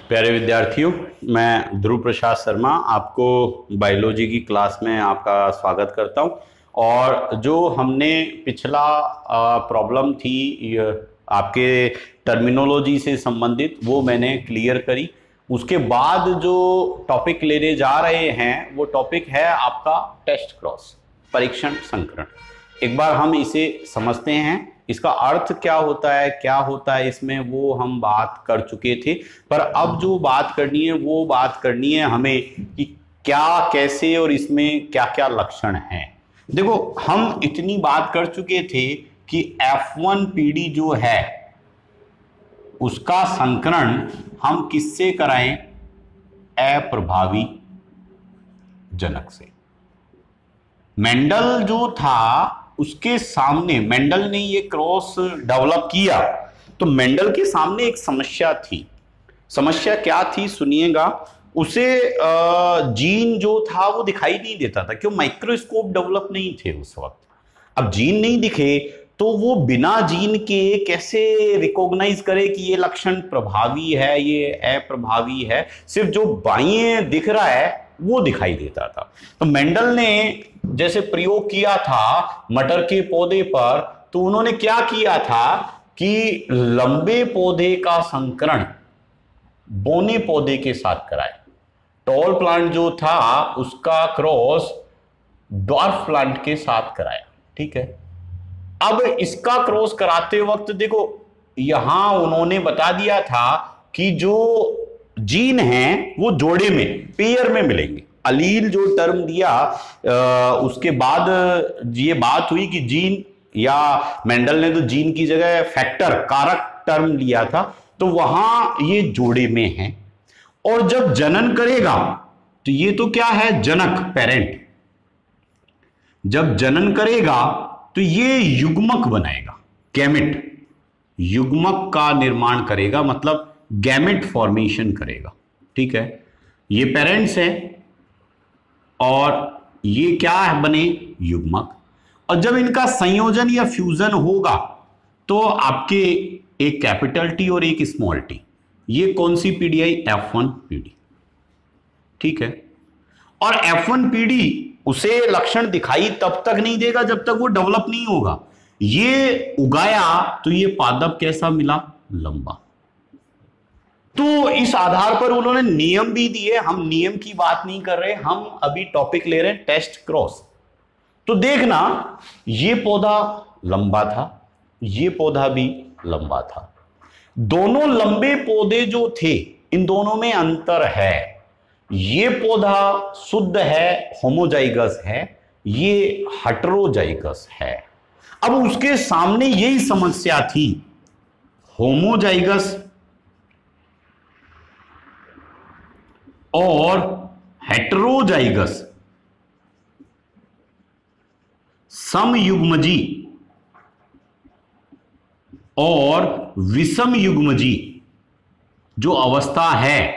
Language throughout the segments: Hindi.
प्यारे विद्यार्थियों, मैं ध्रुव प्रसाद शर्मा आपको बायोलॉजी की क्लास में आपका स्वागत करता हूं। और जो हमने पिछला प्रॉब्लम थी आपके टर्मिनोलॉजी से संबंधित, वो मैंने क्लियर करी। उसके बाद जो टॉपिक लेने जा रहे हैं वो टॉपिक है आपका टेस्ट क्रॉस, परीक्षण संकरण। एक बार हम इसे समझते हैं, इसका अर्थ क्या होता है इसमें, वो हम बात कर चुके थे। पर अब जो बात करनी है वो बात करनी है हमें कि क्या, कैसे और इसमें क्या क्या लक्षण हैं। देखो, हम इतनी बात कर चुके थे कि F1 PD जो है उसका संकरण हम किससे कराएं? अप्रभावी जनक से। मेंडल जो था उसके सामने, मेंडल ने ये क्रॉस डेवलप किया तो मेंडल के सामने एक समस्या थी। समस्या क्या थी सुनिएगा। उसे जीन जो था वो दिखाई नहीं देता था, क्यों? माइक्रोस्कोप डेवलप नहीं थे उस वक्त। अब जीन नहीं दिखे तो वो बिना जीन के कैसे रिकॉग्नाइज करे कि ये लक्षण प्रभावी है, ये अप्रभावी है? सिर्फ जो बाएं दिख रहा है वो दिखाई देता था। तो मेंडल ने जैसे प्रयोग किया था मटर के पौधे पर, तो उन्होंने क्या किया था कि लंबे पौधे का संकरण बौने पौधे के साथ कराया। टॉल प्लांट जो था उसका क्रॉस ड्वार्फ प्लांट के साथ कराया। ठीक है, अब इसका क्रॉस कराते वक्त देखो, यहां उन्होंने बता दिया था कि जो जीन हैं वो जोड़े में, पेयर में मिलेंगे। अलील जो टर्म दिया, उसके बाद ये बात हुई कि जीन, या मेंडल ने तो जीन की जगह फैक्टर, कारक टर्म लिया था, तो वहां ये जोड़े में है। और जब जनन करेगा तो ये तो क्या है? जनक, पेरेंट। जब जनन करेगा तो ये युग्मक बनाएगा, गैमेट, युग्मक का निर्माण करेगा, मतलब गैमेट फॉर्मेशन करेगा। ठीक है, ये पेरेंट्स है और ये क्या है? बने युग्मक। और जब इनका संयोजन या फ्यूजन होगा तो आपके एक कैपिटल टी और एक स्मॉल टी, ये कौन सी पीडी आई? F1 PD। ठीक है, और F1 PD उसे लक्षण दिखाई तब तक नहीं देगा जब तक वो डेवलप नहीं होगा। ये उगाया तो ये पादप कैसा मिला? लंबा। तो इस आधार पर उन्होंने नियम भी दिए। हम नियम की बात नहीं कर रहे, हम अभी टॉपिक ले रहे हैं टेस्ट क्रॉस। तो देखना, ये पौधा लंबा था, ये पौधा भी लंबा था। दोनों लंबे पौधे जो थे, इन दोनों में अंतर है। ये पौधा शुद्ध है, होमोजाइगस है, ये हेटेरोजाइगस है। अब उसके सामने यही समस्या थी, होमोजाइगस और हेटेरोजाइगस, समयुग्मजी और विषम युग्मजी जो अवस्था है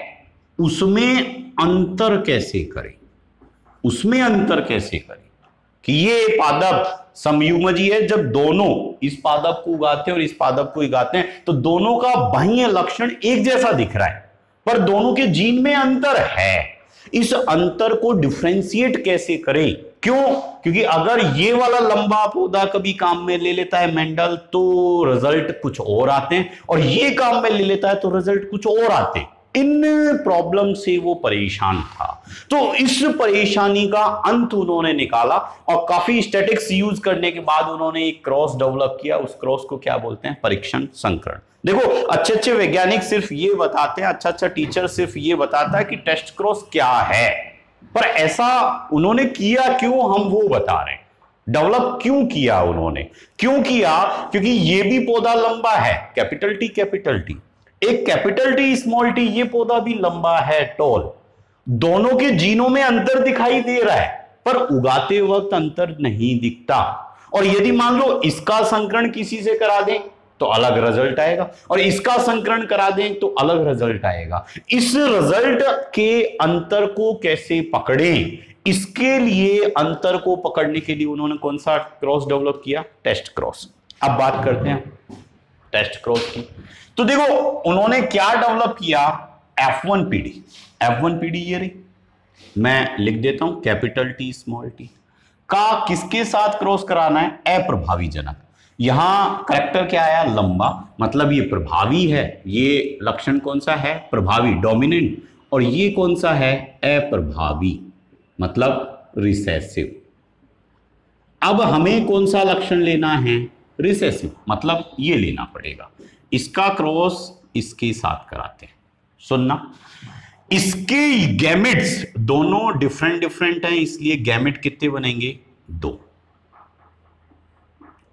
उसमें अंतर कैसे करें? उसमें अंतर कैसे करें कि ये पादप समयुग्मजी है, जब दोनों इस पादप को उगाते हैं और इस पादप को उगाते हैं तो दोनों का बाह्य लक्षण एक जैसा दिख रहा है, पर दोनों के जीन में अंतर है। इस अंतर को डिफरेंशिएट कैसे करें? क्यों? क्योंकि अगर ये वाला लंबा पौधा कभी काम में ले लेता है मेंडल तो रिजल्ट कुछ और आते हैं, और ये काम में ले लेता है तो रिजल्ट कुछ और आते हैं। इन प्रॉब्लम से वो परेशान था, तो इस परेशानी का अंत उन्होंने निकाला और काफी स्टैटिक्स यूज करने के बाद उन्होंने एक क्रॉस डेवलप किया। उस क्रॉस को क्या बोलते हैं? परीक्षण संकरण। देखो, अच्छे अच्छे वैज्ञानिक सिर्फ ये बताते हैं, अच्छा अच्छा टीचर सिर्फ ये बताता है कि टेस्ट क्रॉस क्या है, पर ऐसा उन्होंने किया क्यों, हम वो बता रहे हैं। डेवलप क्यों किया उन्होंने? क्यों किया? क्योंकि ये भी पौधा लंबा है, कैपिटल टी, एक कैपिटल टी स्मॉल टी, ये पौधा भी लंबा है, टॉल। दोनों के जीनों में अंतर दिखाई दे रहा है, पर उगाते वक्त अंतर नहीं दिखता। और यदि मान लो इसका संकरण किसी से करा दें तो अलग रिजल्ट आएगा, और इसका संकरण करा दें तो अलग रिजल्ट आएगा। इस रिजल्ट के अंतर को कैसे पकड़ें? इसके लिए, अंतर को पकड़ने के लिए उन्होंने कौन सा क्रॉस डेवलप किया? Test cross. अब बात करते हैं टेस्ट क्रॉस की। तो देखो, उन्होंने क्या डेवलप किया? F1PD, F1PD ये रही, मैं लिख देता हूं कैपिटल टी स्मॉल टी का किसके साथ क्रॉस कराना है, अप्रभावी जनक। यहां करेक्टर क्या आया, लंबा, मतलब ये प्रभावी है, ये लक्षण कौन सा है, प्रभावी डोमिनेंट, और ये कौन सा है, अप्रभावी मतलब रिसेसिव। अब हमें कौन सा लक्षण लेना है, रिसेसिव, मतलब ये लेना पड़ेगा, इसका क्रॉस इसके साथ कराते हैं। सुनना, इसके गैमेट्स दोनों डिफरेंट डिफरेंट हैं, इसलिए गैमेट कितने बनेंगे, 2,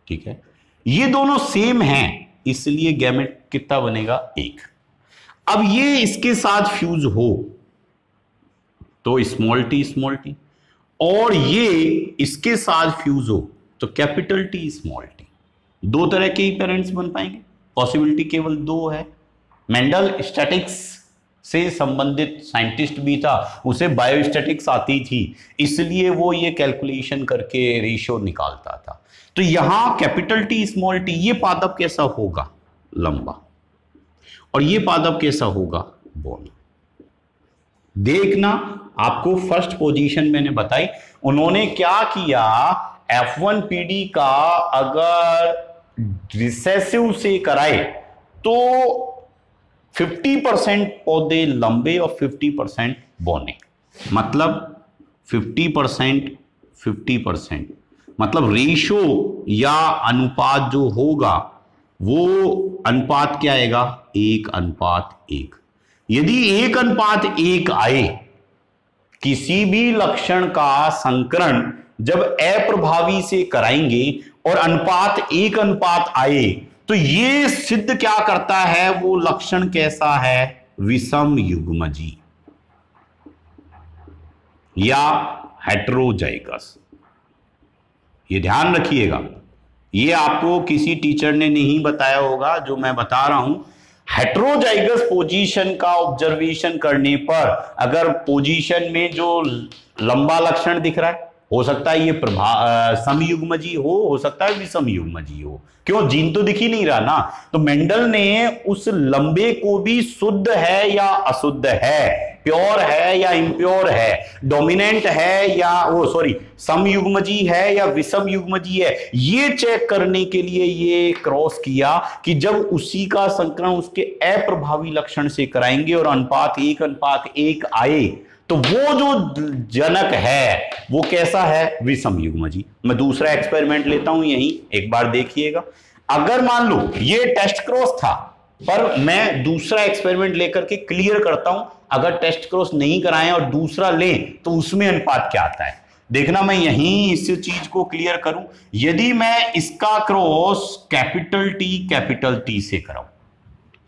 ठीक है। ये दोनों सेम हैं, इसलिए गैमेट कितना बनेगा, 1। अब ये इसके साथ फ्यूज हो तो स्मॉल टी, और ये इसके साथ फ्यूज हो तो कैपिटल टी स्मॉल टी। 2 तरह के ही पेरेंट्स बन पाएंगे, पॉसिबिलिटी केवल 2 है। मेंडल स्टैटिक्स से संबंधित साइंटिस्ट भी था, उसे बायोस्टैटिक्स आती थी, इसलिए वो ये कैलकुलेशन करके रेशियो निकालता था। तो यहां कैपिटल टी स्मॉल टी, ये पादप कैसा होगा, लंबा, और ये पादप कैसा होगा, बोन। देखना, आपको फर्स्ट पोजीशन मैंने बताई, उन्होंने क्या किया, F1PD का अगर रिसेसिव से कराए तो 50% पौधे लंबे और 50% बौने, मतलब 50% मतलब रेशो या अनुपात जो होगा वो अनुपात क्या आएगा, 1:1। यदि 1:1 आए, किसी भी लक्षण का संकरण जब अप्रभावी से कराएंगे और अनुपात 1:1 आए तो ये सिद्ध क्या करता है, वो लक्षण कैसा है, विषम युग्मजी या हेटेरोजाइगस। ये ध्यान रखिएगा, ये आपको किसी टीचर ने नहीं बताया होगा, जो मैं बता रहा हूं। हेटेरोजाइगस पोजीशन का ऑब्जर्वेशन करने पर अगर पोजीशन में जो लंबा लक्षण दिख रहा है, हो सकता है ये समयुग्मजी हो सकता है विषम युग्मजी हो, क्यों, जीन तो दिख ही नहीं रहा ना। तो मेंडल ने उस लंबे को भी शुद्ध है या अशुद्ध है, प्योर है या इम्प्योर है, डोमिनेंट है या समयुग्मजी है या विषम युग्मजी है, ये चेक करने के लिए ये क्रॉस किया कि जब उसी का संकरण उसके अप्रभावी लक्षण से कराएंगे और अनुपात 1:1 आए तो वो जो जनक है वो कैसा है, विषम युग्मजी। मैं दूसरा एक्सपेरिमेंट लेता हूं, यहीं एक बार देखिएगा। अगर मान लो ये टेस्ट क्रॉस था, पर मैं दूसरा एक्सपेरिमेंट लेकर के क्लियर करता हूं, अगर टेस्ट क्रॉस नहीं कराएं और दूसरा लें तो उसमें अनुपात क्या आता है। देखना, मैं यहीं इस चीज को क्लियर करूं। यदि मैं इसका क्रॉस कैपिटल टी से कराऊं,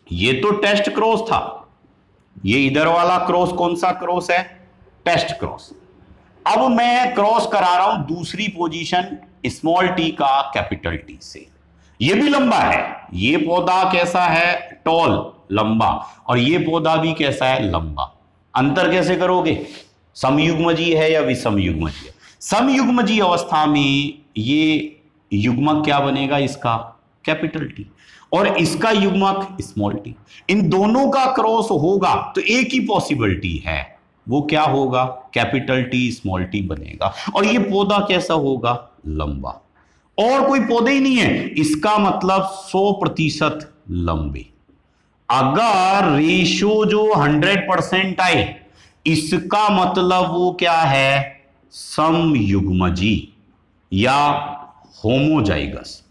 ये तो टेस्ट क्रॉस था, ये इधर वाला क्रॉस कौन सा क्रॉस है, टेस्ट क्रॉस। अब मैं क्रॉस करा रहा हूं दूसरी पोजीशन स्मॉल टी का कैपिटल टी से, ये भी लंबा है, ये पौधा कैसा है, टॉल, लंबा, और ये पौधा भी कैसा है, लंबा। अंतर कैसे करोगे, समयुग्मजी है या विषम युग्मजी है। समयुग्मजी अवस्था में ये युग्मक क्या बनेगा, इसका कैपिटल टी, और इसका युग्मक स्मॉल टी। इन दोनों का क्रॉस होगा तो एक ही पॉसिबिलिटी है, वो क्या होगा, कैपिटल टी स्मॉल टी बनेगा, और ये पौधा कैसा होगा, लंबा, और कोई पौधे ही नहीं है, इसका मतलब 100% लंबे। अगर रेशियो जो 100% आए, इसका मतलब वो क्या है, समयुग्मजी या होमोजाइगस।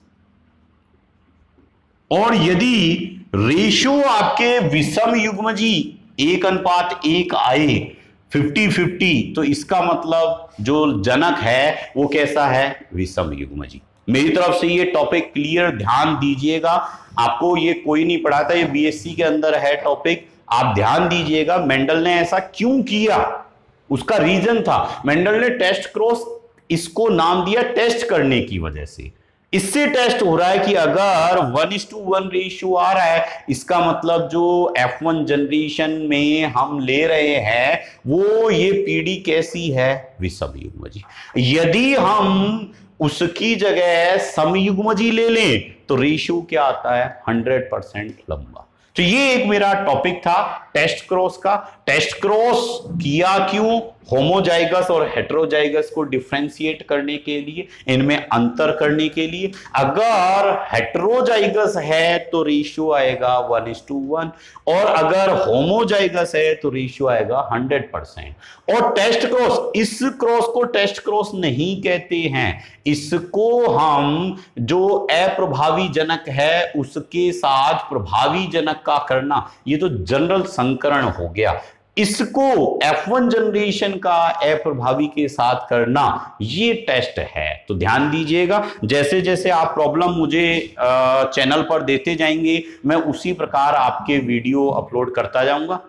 और यदि रेशियो आपके विषम युग्मजी 1:1 आए, 50-50, तो इसका मतलब जो जनक है वो कैसा है, विषम युग्मजी। मेरी तरफ से ये टॉपिक क्लियर, ध्यान दीजिएगा। आपको ये कोई नहीं पढ़ाता, ये बीएससी के अंदर है टॉपिक, आप ध्यान दीजिएगा। मेंडल ने ऐसा क्यों किया, उसका रीजन था। मेंडल ने टेस्ट क्रॉस इसको नाम दिया टेस्ट करने की वजह से। इससे टेस्ट हो रहा है कि अगर 1:1 रेशियो आ रहा है, इसका मतलब जो F1 जनरेशन में हम ले रहे हैं वो ये पीढ़ी कैसी है, विषम युग्मजी। यदि हम उसकी जगह समयुग्मजी ले लें तो रेशियो क्या आता है, 100% लंबा। तो ये एक मेरा टॉपिक था टेस्ट क्रॉस का। टेस्ट क्रॉस किया क्यों? होमोजाइगस और हेटेरोजाइगस को डिफरेंशिएट करने के लिए, इनमें अंतर करने के लिए। अगर हेटेरोजाइगस है तो रेशियो आएगा 1:1, और अगर होमोजाइगस है तो रेशियो आएगा 100%। और टेस्ट क्रॉस, इस क्रॉस को टेस्ट क्रॉस नहीं कहते हैं, इसको हम जो अप्रभावी जनक है उसके साथ प्रभावी जनक का करना, ये तो जनरल संकरण हो गया। इसको F1 जनरेशन का अप्रभावी के साथ करना, ये टेस्ट है। तो ध्यान दीजिएगा, जैसे जैसे आप प्रॉब्लम मुझे चैनल पर देते जाएंगे, मैं उसी प्रकार आपके वीडियो अपलोड करता जाऊंगा।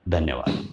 धन्यवाद।